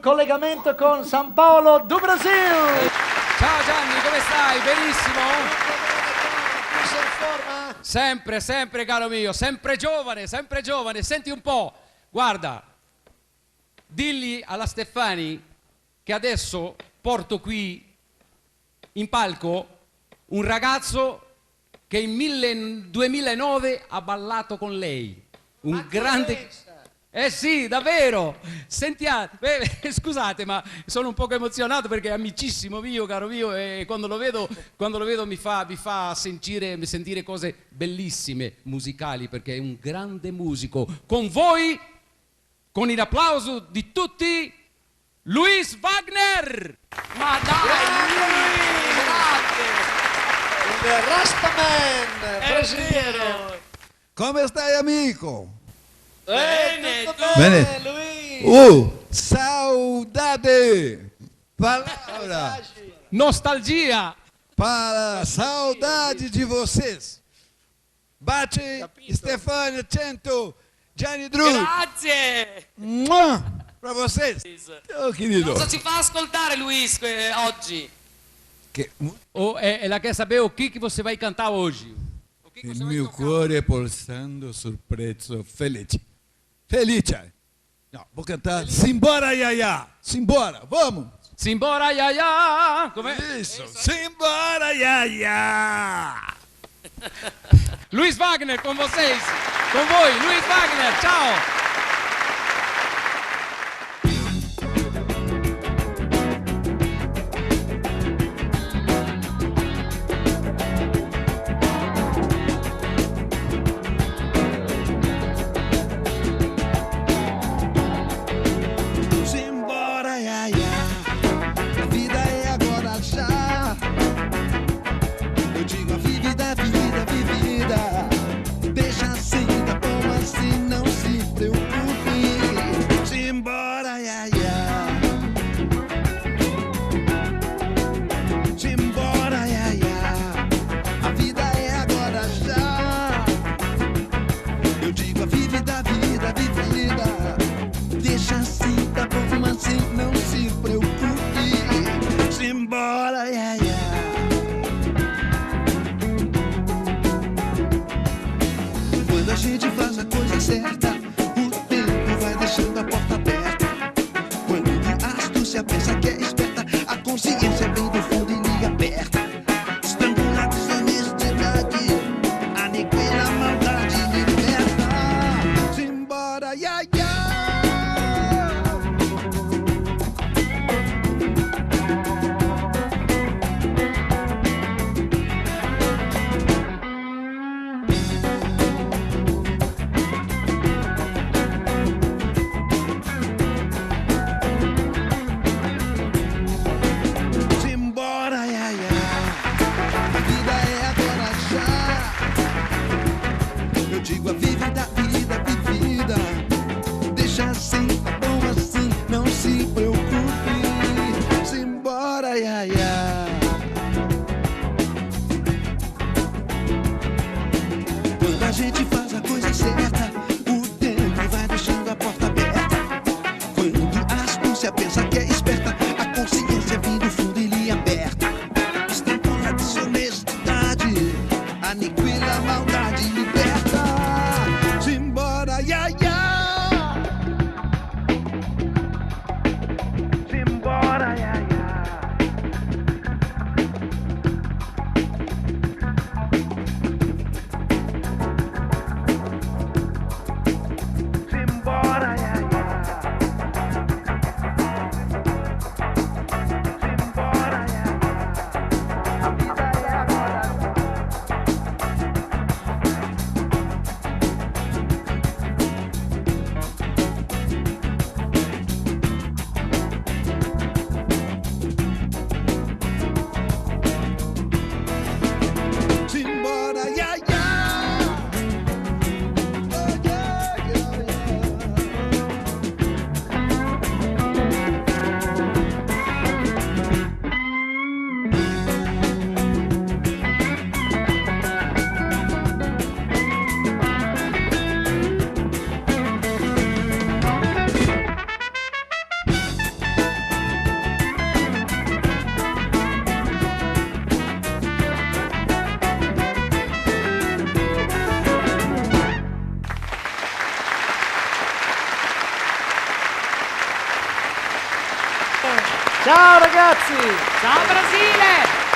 Collegamento con San Paolo do Brasil. Ciao Gianni, come stai? Benissimo? Sei in forma? Sempre, sempre caro mio, sempre giovane, sempre giovane. Senti un po', guarda, dilli alla Stefani che adesso porto qui in palco un ragazzo che nel 2009 ha ballato con lei. Un grande... sì, davvero! Sentiate, scusate, ma sono un poco emozionato perché è amicissimo mio, caro mio, e quando lo vedo mi fa sentire cose bellissime, musicali, perché è un grande musico. Con voi, con il applauso di tutti, Luis Wagner! Ma dai, Il Rastaman brasiliano. Come stai, amico? Bene, tutto bene. Luis. Saudade! Palavra Nostalgia! para saudade de vocês. Bate, Stefania, Cento, Gianni Drew. grazie! Para vocês. Oh, querido. Cosa ci fa ascoltare Luis oggi? Que, Ela quer saber o que você vai cantar hoje. O que il você vai mio tocar? cuore pulsando sul prezzo felice. Felice. No, vou cantar Simbora, Yaya. Simbora, vamos. Simbora, Yaya! Com'è? Isso. Simbora, Yaya. Luis Wagner con vocês. Con voi, Luis Wagner, ciao! Simbora, Yaya. A vida é agora já. Eu digo a vida, vida, vivida. Deixa assim, tá bom assim, não se preocupe. Simbora, Yaya. Simbora, Yaya. A vida é agora já. Eu digo a vida, vida, vivida. Deixa assim, tá bom assim, não se preocupe. Simbora, Yaya. Quando a gente faz a coisa certa, o tempo vai deixando a porta aberta. Quando de astúcia pensa que é esperta, a consciência vem do fundo e lhe aperta. Estrangula a desonestidade, aniquila a maldade, liberta. Simbora, Yaya. Simbora, Yaya. A vida é agora já. Eu digo a vida, vida, vivida. Deixa assim, tá bom assim, não se preocupe. Simbora, Yaya. Quando a gente faz a coisa certa, o tempo vai deixando a porta aberta. Quando a astúcia pensa que é esperta, a consciência vem do fundo e lhe aperta. Estrangula a desonestidade, aniquila a maldade, liberta. Simbora, Yaya. Simbora, Yaya. Simbora, Yaya. Ciao ragazzi! Ciao Brasile!